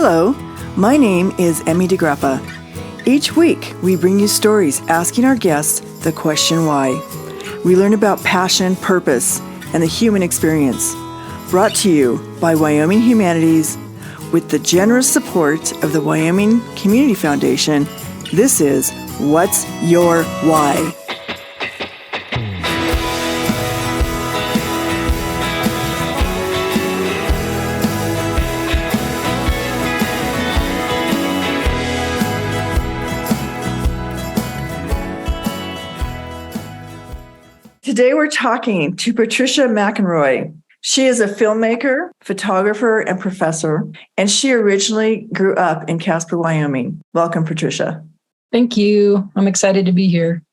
Hello, my name is Emmy DeGrappa. Each week, we bring you stories asking our guests the question why. We learn about passion, purpose, and the human experience. Brought to you by Wyoming Humanities with the generous support of the Wyoming Community Foundation. This is What's Your Why? Today we're talking to Patricia McInroy. She is a filmmaker, photographer, and professor, and she originally grew up in Casper, Wyoming. Welcome, Patricia. Thank you. I'm excited to be here.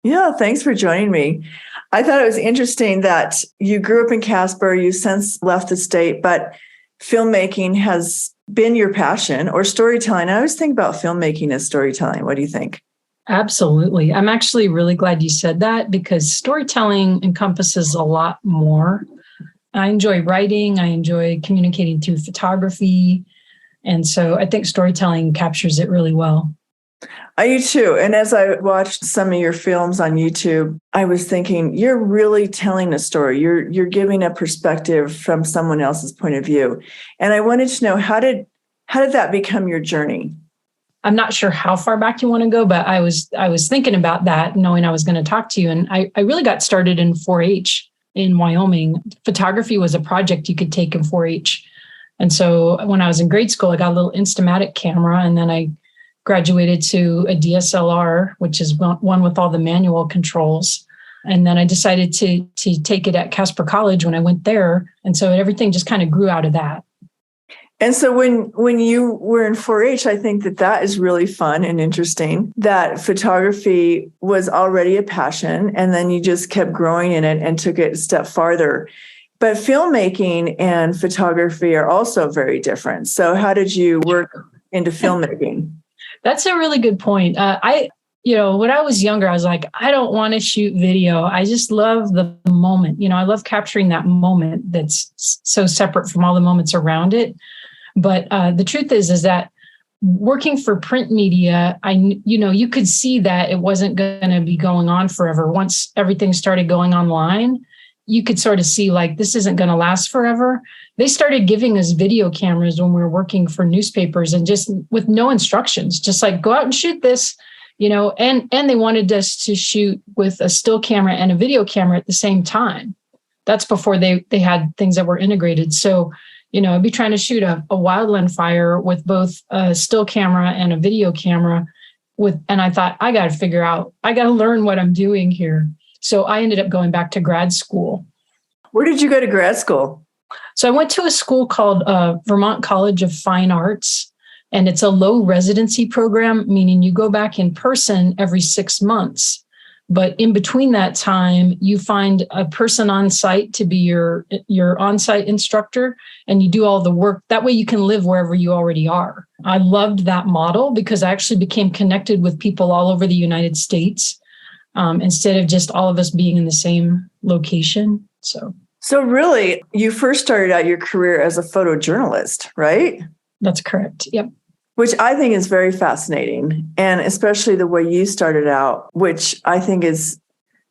Yeah, thanks for joining me. I thought it was interesting that you grew up in Casper, you since left the state, but filmmaking has been your passion, or storytelling. I always think about filmmaking as storytelling. What do you think? Absolutely. I'm actually really glad you said that because storytelling encompasses a lot more. I enjoy writing. I enjoy communicating through photography. And so I think storytelling captures it really well. I do too. And as I watched some of your films on YouTube, I was thinking, you're really telling a story. You're giving a perspective from someone else's point of view. And I wanted to know, how did that become your journey? I'm not sure how far back you want to go, but I was thinking about that, knowing I was going to talk to you. And I really got started in 4-H in Wyoming. Photography was a project you could take in 4-H. And so when I was in grade school, I got a little Instamatic camera, and then I graduated to a DSLR, which is one with all the manual controls. And then I decided to take it at Casper College when I went there. And so everything just kind of grew out of that. And so when you were in 4-H, I think that is really fun and interesting, that photography was already a passion, and then you just kept growing in it and took it a step farther. But filmmaking and photography are also very different. So how did you work into filmmaking? That's a really good point. When I was younger, I was like, I don't want to shoot video. I just love the moment. I love capturing that moment that's so separate from all the moments around it. But the truth is that working for print media, you could see that it wasn't going to be going on forever. Once everything started going online, you could sort of see like, this isn't going to last forever. They started giving us video cameras when we were working for newspapers, and just with no instructions, just like, go out and shoot this, and they wanted us to shoot with a still camera and a video camera at the same time. That's before they had things that were integrated. So, I'd be trying to shoot a wildland fire with both a still camera and a video camera and I thought, I got to learn what I'm doing here. So I ended up going back to grad school. Where did you go to grad school? So I went to a school called Vermont College of Fine Arts, and it's a low residency program, meaning you go back in person every 6 months. But in between that time, you find a person on site to be your on-site instructor, and you do all the work. That way you can live wherever you already are. I loved that model because I actually became connected with people all over the United States, instead of just all of us being in the same location. So really, you first started out your career as a photojournalist, right? That's correct. Yep. Which I think is very fascinating. And especially the way you started out, which I think is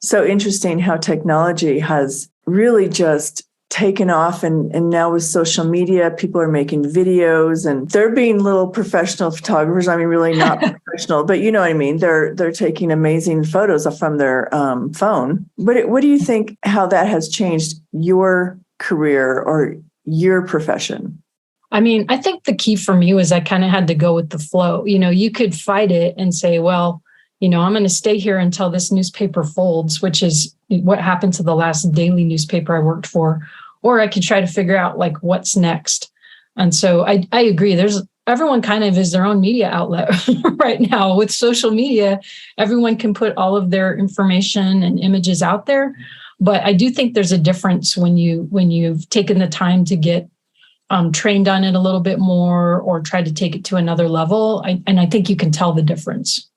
so interesting, how technology has really just taken off. And now with social media, people are making videos and they're being little professional photographers. I mean, really not professional, but you know what I mean? They're taking amazing photos from their phone. What do you think, how that has changed your career or your profession? I mean, I think the key for me was I kind of had to go with the flow. You could fight it and say, well, I'm going to stay here until this newspaper folds, which is what happened to the last daily newspaper I worked for. Or I could try to figure out like what's next. And so I agree. Everyone kind of is their own media outlet right now. With social media, everyone can put all of their information and images out there. But I do think there's a difference when you've taken the time to get trained on it a little bit more or tried to take it to another level. And I think you can tell the difference.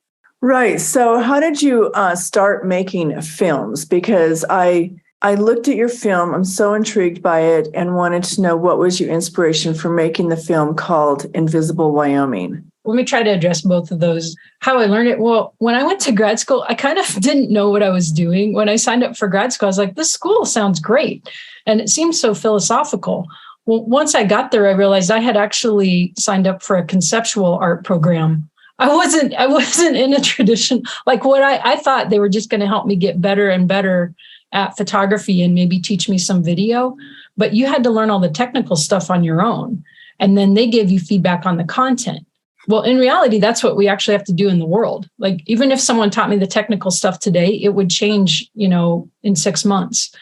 Right. So how did you start making films? Because I I looked at your film. I'm so intrigued by it and wanted to know what was your inspiration for making the film called Invisible Wyoming? Let me try to address both of those. How I learned it. Well, when I went to grad school, I kind of didn't know what I was doing. When I signed up for grad school, I was like, this school sounds great. And it seems so philosophical. Well, once I got there, I realized I had actually signed up for a conceptual art program. I wasn't in a tradition like what I thought they were just going to help me get better and better at photography and maybe teach me some video. But you had to learn all the technical stuff on your own. And then they gave you feedback on the content. Well, in reality, that's what we actually have to do in the world. Like, even if someone taught me the technical stuff today, it would change, in 6 months.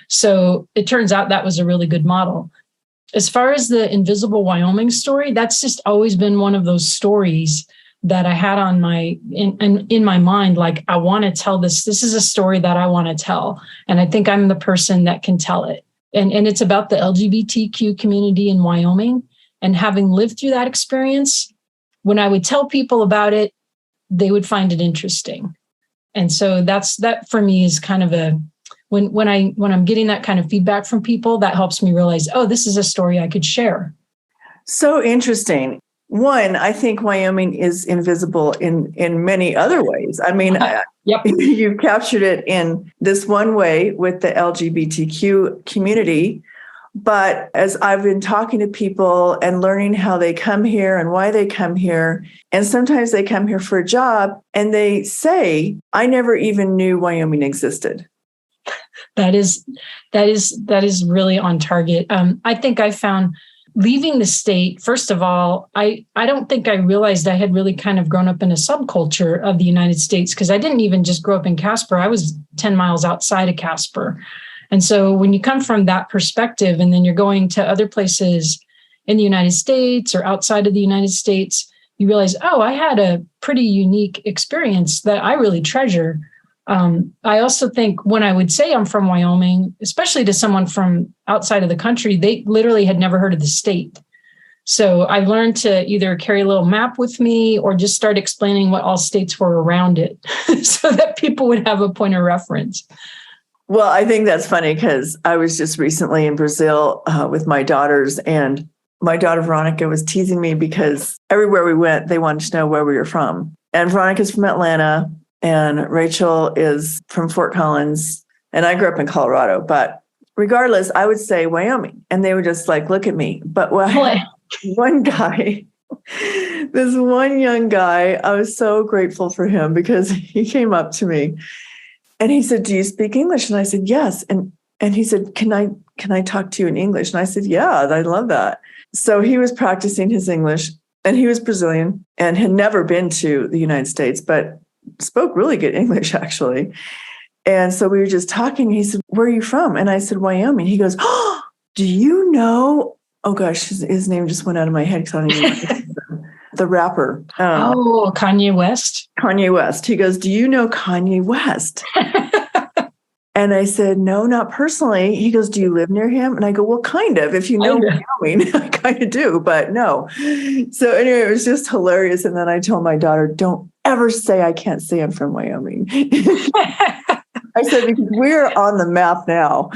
So it turns out that was a really good model. As far as the Invisible Wyoming story, that's just always been one of those stories that I had on in my mind. Like, I want to tell this. This is a story that I want to tell. And I think I'm the person that can tell it. And it's about the LGBTQ community in Wyoming. And having lived through that experience, when I would tell people about it, they would find it interesting. And so that for me is kind of when I'm getting that kind of feedback from people, that helps me realize, oh, this is a story I could share. So interesting. One, I think Wyoming is invisible in many other ways. I mean, Yep. You've captured it in this one way with the LGBTQ community. But as I've been talking to people and learning how they come here and why they come here, and sometimes they come here for a job and they say, I never even knew Wyoming existed. That is really on target. I think I found leaving the state, first of all, I don't think I realized I had really kind of grown up in a subculture of the United States, because I didn't even just grow up in Casper. I was 10 miles outside of Casper. And so when you come from that perspective, and then you're going to other places in the United States or outside of the United States, you realize, oh, I had a pretty unique experience that I really treasure. I also think when I would say I'm from Wyoming, especially to someone from outside of the country, they literally had never heard of the state. So I learned to either carry a little map with me or just start explaining what all states were around it so that people would have a point of reference. Well, I think that's funny because I was just recently in Brazil with my daughters, and my daughter Veronica was teasing me because everywhere we went, they wanted to know where we were from. And Veronica's from Atlanta, and Rachel is from Fort Collins, and I grew up in Colorado. But regardless, I would say Wyoming, and they would just like look at me. But one guy, this one young guy, I was so grateful for him because he came up to me. And he said, do you speak English? And I said, yes. And he said, can I talk to you in English? And I said, yeah, I love that. So he was practicing his English, and he was Brazilian and had never been to the United States, but spoke really good English, actually. And so we were just talking. He said, where are you from? And I said, Wyoming. He goes, oh, do you know? Oh, gosh, his name just went out of my head because I don't even know. The rapper. Kanye West. Kanye West. He goes, do you know Kanye West? And I said, no, not personally. He goes, do you live near him? And I go, well, kind of. If you know Wyoming, I kind of do, but no. So anyway, it was just hilarious. And then I told my daughter, don't ever say I can't say I'm from Wyoming. I said, because we're on the map now.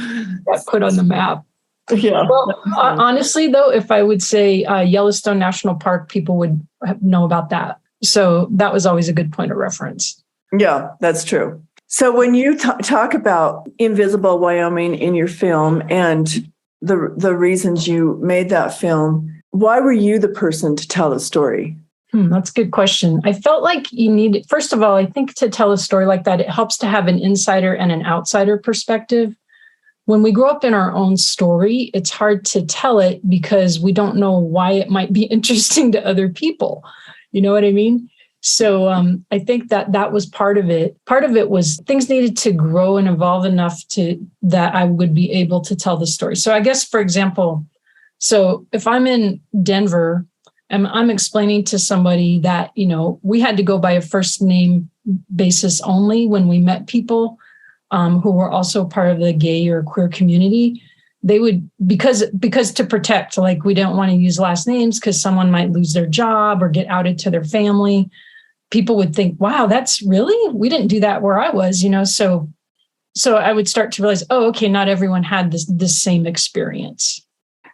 Put on the map. Yeah. Well, honestly, though, if I would say Yellowstone National Park, people would know about that. So that was always a good point of reference. Yeah, that's true. So when you talk about Invisible Wyoming in your film and the reasons you made that film, why were you the person to tell the story? That's a good question. I felt like you needed, first of all, I think to tell a story like that, it helps to have an insider and an outsider perspective. When we grow up in our own story, it's hard to tell it because we don't know why it might be interesting to other people. You know what I mean? So I think that was part of it. Part of it was things needed to grow and evolve enough that I would be able to tell the story. So I guess, for example, so if I'm in Denver and I'm explaining to somebody that, we had to go by a first name basis only when we met people who were also part of the gay or queer community, they would, because to protect, like we don't want to use last names because someone might lose their job or get outed to their family. People would think, wow, that's really, we didn't do that where I was, So so I would start to realize, oh, okay, not everyone had this same experience.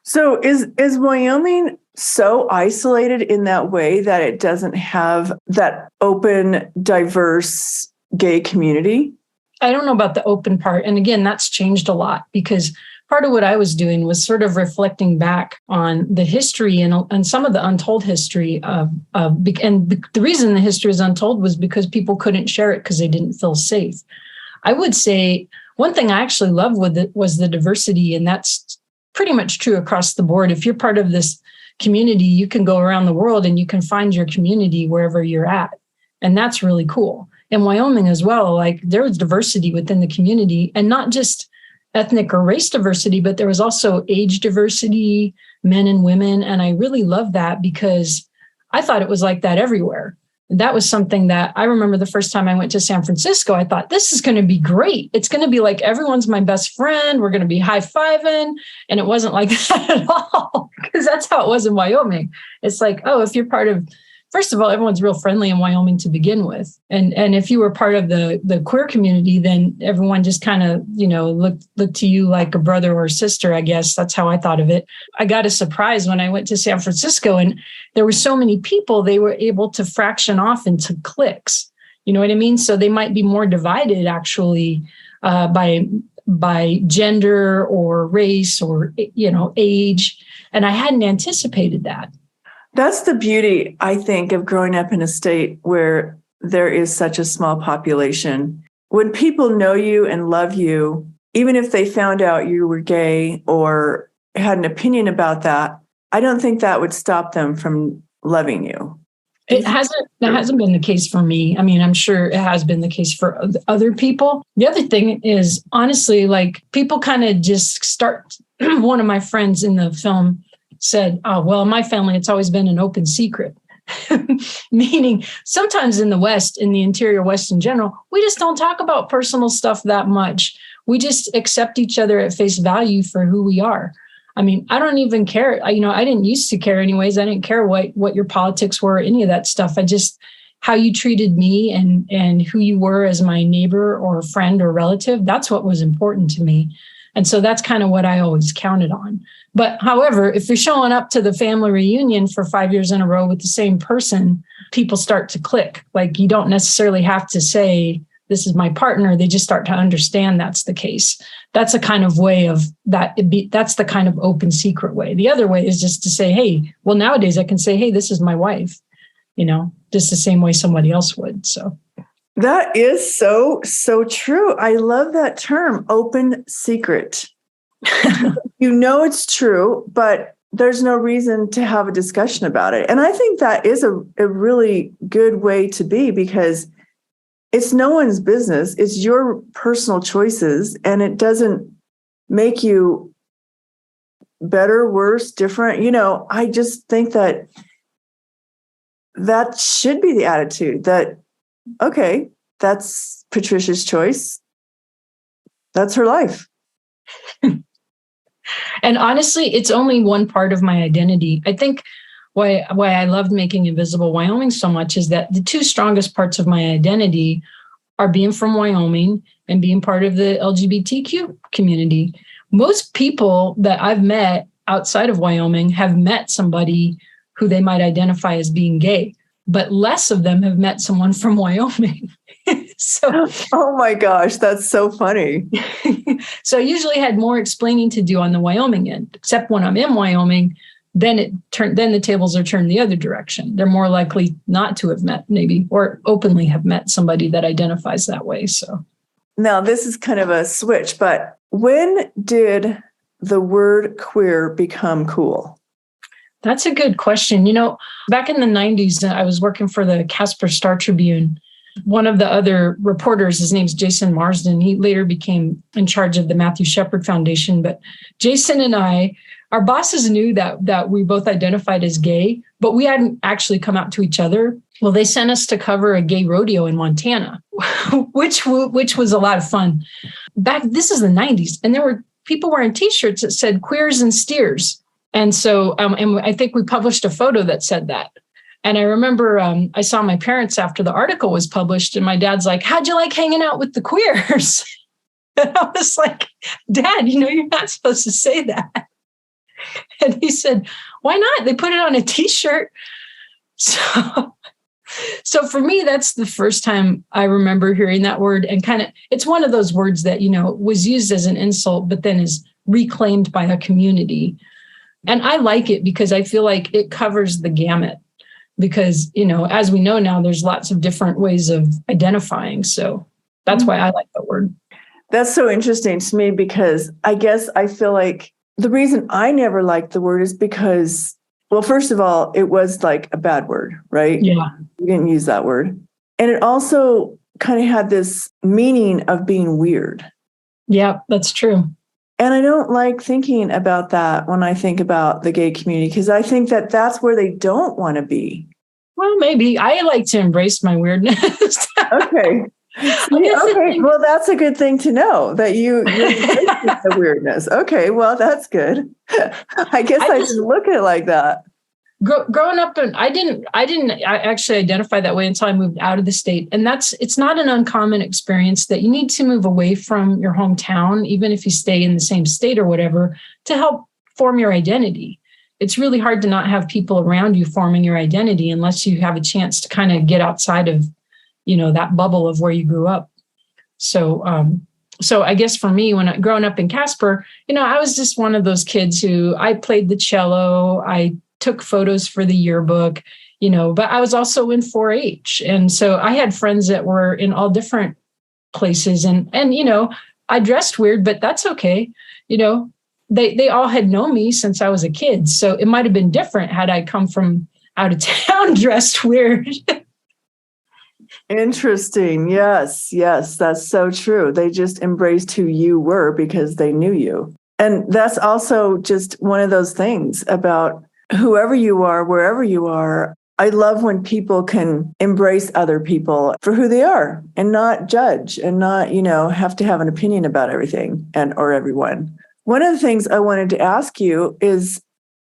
So is Wyoming so isolated in that way that it doesn't have that open, diverse gay community? I don't know about the open part. And again, that's changed a lot, because part of what I was doing was sort of reflecting back on the history and some of the untold history and the reason the history is untold was because people couldn't share it because they didn't feel safe. I would say one thing I actually loved with it was the diversity, and that's pretty much true across the board. If you're part of this community, you can go around the world and you can find your community wherever you're at. And that's really cool. In Wyoming as well, like there was diversity within the community, and not just ethnic or race diversity, but there was also age diversity, men and women. And I really love that because I thought it was like that everywhere. And that was something that I remember the first time I went to San Francisco, I thought, this is going to be great. It's going to be like everyone's my best friend. We're going to be high-fiving. And it wasn't like that at all, because that's how it was in Wyoming. It's like, oh, if you're part of, first of all, everyone's real friendly in Wyoming to begin with. And if you were part of the queer community, then everyone just kind of, looked to you like a brother or a sister, I guess. That's how I thought of it. I got a surprise when I went to San Francisco, and there were so many people, they were able to fraction off into cliques. You know what I mean? So they might be more divided actually by gender or race or, age. And I hadn't anticipated that. That's the beauty, I think, of growing up in a state where there is such a small population. When people know you and love you, even if they found out you were gay or had an opinion about that, I don't think that would stop them from loving you. That hasn't been the case for me. I mean, I'm sure it has been the case for other people. The other thing is, honestly, like people kind of just start. One of my friends in the film said, oh, well, in my family, it's always been an open secret. Meaning sometimes in the West, in the interior West in general, we just don't talk about personal stuff that much. We just accept each other at face value for who we are. I mean, I don't even care. I didn't used to care anyways. I didn't care what your politics were, any of that stuff. I just, how you treated me and who you were as my neighbor or friend or relative, that's what was important to me. And so that's kind of what I always counted on. But however, if you're showing up to the family reunion for 5 years in a row with the same person, people start to click. Like you don't necessarily have to say, this is my partner. They just start to understand that's the case. That's a kind of way of that. That's the kind of open secret way. The other way is just to say, hey, well, nowadays I can say, hey, this is my wife, just the same way somebody else would. So that is so true. I love that term, open secret. It's true, but there's no reason to have a discussion about it. And I think that is a really good way to be, because it's no one's business. It's your personal choices, and it doesn't make you better, worse, different. I just think that should be the attitude that, okay, that's Patricia's choice. That's her life. And honestly, it's only one part of my identity. I think why I loved making Invisible Wyoming so much is that the two strongest parts of my identity are being from Wyoming and being part of the LGBTQ community. Most people that I've met outside of Wyoming have met somebody who they might identify as being gay, but less of them have met someone from Wyoming. So, oh my gosh, that's so funny. So I usually had more explaining to do on the Wyoming end, except when I'm in Wyoming, then the tables are turned the other direction. They're more likely not to have met maybe, or openly have met somebody that identifies that way. So now this is kind of a switch, but when did the word queer become cool? That's a good question. Back in the 90s, I was working for the Casper Star-Tribune. One of the other reporters, his name's Jason Marsden. He later became in charge of the Matthew Shepard Foundation. But Jason and our bosses knew that we both identified as gay, but we hadn't actually come out to each other. Well, they sent us to cover a gay rodeo in Montana, which was a lot of fun. This is the 90s, and there were people wearing T-shirts that said "Queers and Steers," and so and I think we published a photo that said that. And I remember I saw my parents after the article was published, and my dad's like, "How'd you like hanging out with the queers?" And I was like, Dad, you're not supposed to say that. And he said, why not? They put it on a t-shirt. So for me, that's the first time I remember hearing that word, and it's one of those words that, was used as an insult, but then is reclaimed by a community. And I like it because I feel like it covers the gamut because, as we know now, there's lots of different ways of identifying. So that's why I like that word. That's so interesting to me because I guess I feel like the reason I never liked the word is because, well, first of all, it was like a bad word, right? Yeah. We didn't use that word. And it also kind of had this meaning of being weird. Yeah, that's true. And I don't like thinking about that when I think about the gay community, because I think that that's where they don't want to be. Well, maybe. I like to embrace my weirdness. Okay. Okay. Well, that's a good thing to know that you embrace the weirdness. Okay. Well, that's good. I guess I didn't look at it like that. Growing up, I didn't actually identify that way until I moved out of the state. And it's not an uncommon experience that you need to move away from your hometown, even if you stay in the same state or whatever, to help form your identity. It's really hard to not have people around you forming your identity unless you have a chance to kind of get outside of, that bubble of where you grew up. So I guess for me, growing up in Casper, I was just one of those kids who I played the cello. I took photos for the yearbook, but I was also in 4-H. And so I had friends that were in all different places and I dressed weird, but that's okay. They all had known me since I was a kid. So it might've been different had I come from out of town dressed weird. Interesting. Yes, that's so true. They just embraced who you were because they knew you. And that's also just one of those things about whoever you are, wherever you are. I love when people can embrace other people for who they are and not judge and not, have to have an opinion about everything or everyone. One of the things I wanted to ask you is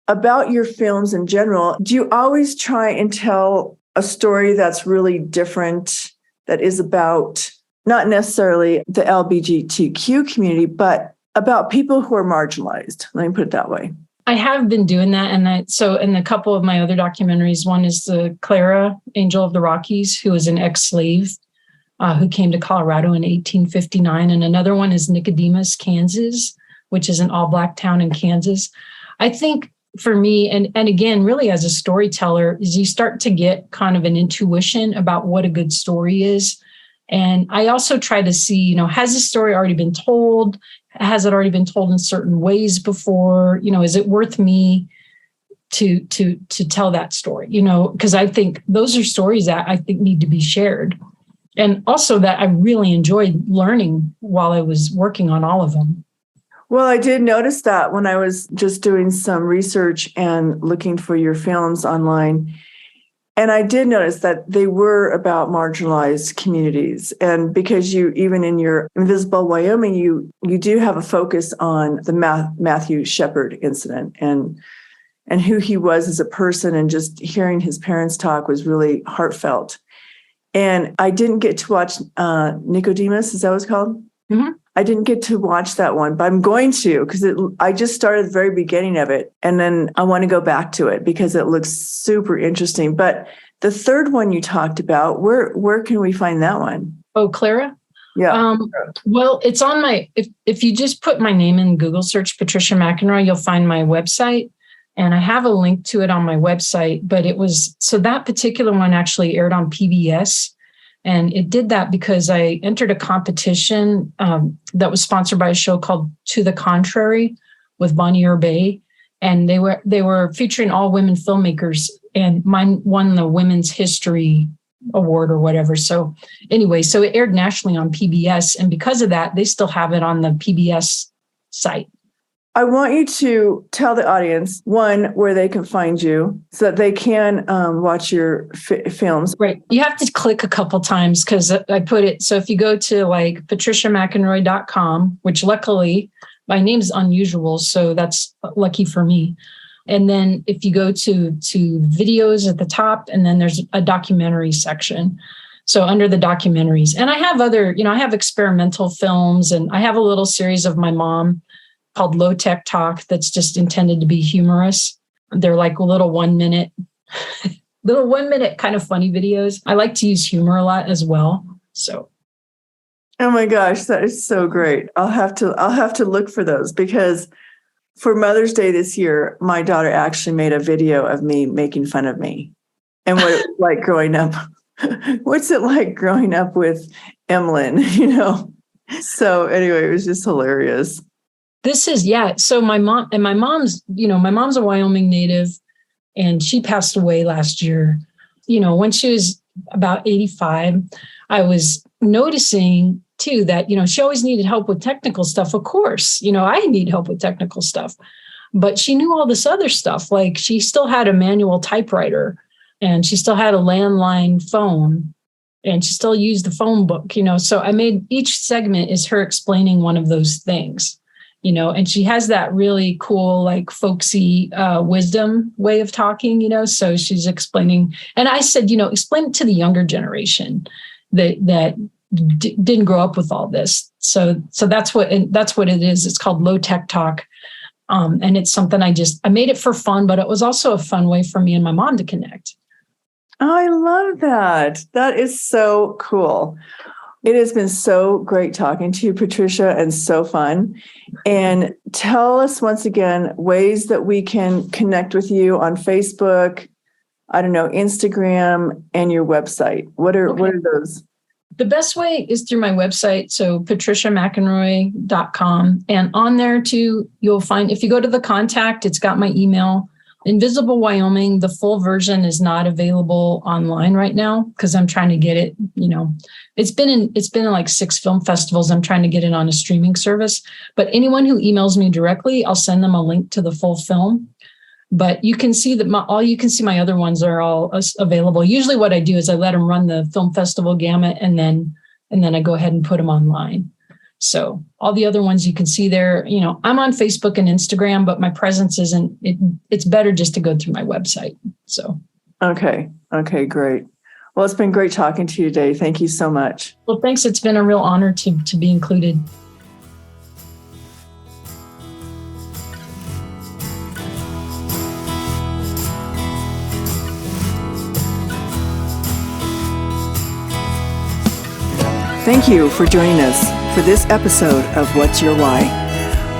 about your films in general. Do you always try and tell a story that's really different, that is about not necessarily the LGBTQ community, but about people who are marginalized? Let me put it that way. I have been doing that. And so in a couple of my other documentaries, one is the Clara, Angel of the Rockies, who was an ex-slave who came to Colorado in 1859. And another one is Nicodemus, Kansas, which is an all-Black town in Kansas. I think for me, and again, really as a storyteller, is you start to get kind of an intuition about what a good story is. And I also try to see, has the story already been told? Has it already been told in certain ways before? Is it worth me to tell that story? Because I think those are stories that I think need to be shared. And also that I really enjoyed learning while I was working on all of them. Well, I did notice that when I was just doing some research and looking for your films online. And I did notice that they were about marginalized communities. And because you, even in your Invisible Wyoming, you do have a focus on the Matthew Shepard incident and who he was as a person, and just hearing his parents talk was really heartfelt. And I didn't get to watch Nicodemus, is that what it's called? Mm-hmm. I didn't get to watch that one, but I'm going to, because I just started the very beginning of it. And then I want to go back to it because it looks super interesting. But the third one you talked about, where can we find that one? Oh, Clara? Yeah. Well, it's on if you just put my name in Google search, Patricia McInroy, you'll find my website. And I have a link to it on my website, but so that particular one actually aired on PBS. And it did that because I entered a competition that was sponsored by a show called To the Contrary with Bonnie Bay. And they were featuring all women filmmakers, and mine won the Women's History Award or whatever. So anyway, so it aired nationally on PBS. And because of that, they still have it on the PBS site. I want you to tell the audience, one, where they can find you so that they can watch your films. Right. You have to click a couple times because I put it. So if you go to like patriciamcinroy.com, which luckily my name's unusual, so that's lucky for me. And then if you go to videos at the top, and then there's a documentary section. So under the documentaries. And I have other, I have experimental films, and I have a little series of my mom called Low Tech Talk that's just intended to be humorous. They're like little 1 minute, kind of funny videos. I like to use humor a lot as well. So. Oh my gosh, that is so great. I'll have to look for those, because for Mother's Day this year, my daughter actually made a video of me making fun of me and what it was like growing up. What's it like growing up with Emlyn, So anyway, it was just hilarious. This is, so my mom's a Wyoming native, and she passed away last year. When she was about 85, I was noticing too that, she always needed help with technical stuff. Of course, I need help with technical stuff, but she knew all this other stuff. Like she still had a manual typewriter, and she still had a landline phone, and she still used the phone book, So I made each segment is her explaining one of those things, and she has that really cool, like folksy wisdom way of talking, so she's explaining. And I said, explain it to the younger generation that didn't grow up with all this. So that's what it is. It's called Low Tech Talk. And it's something I made it for fun, but it was also a fun way for me and my mom to connect. Oh, I love that. That is so cool. It has been so great talking to you, Patricia, and so fun. And tell us once again ways that we can connect with you on Facebook, Instagram, and your website. What are those? The best way is through my website, so patriciamcinroy.com. And on there too, you'll find, if you go to the contact, it's got my email. Invisible Wyoming, the full version is not available online right now because I'm trying to get it, it's been in like 6 film festivals. I'm trying to get it on a streaming service. But anyone who emails me directly, I'll send them a link to the full film. But you can see that my other ones are all available. Usually what I do is I let them run the film festival gamut, and then I go ahead and put them online. So all the other ones you can see there, I'm on Facebook and Instagram, but my presence it's better just to go through my website. So. Okay, great. Well, it's been great talking to you today. Thank you so much. Well, thanks. It's been a real honor to be included. Thank you for joining us for this episode of What's Your Why?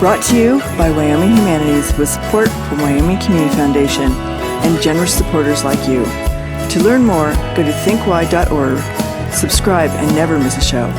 Brought to you by Wyoming Humanities with support from Wyoming Community Foundation and generous supporters like you. To learn more, go to thinkwhy.org, subscribe, and never miss a show.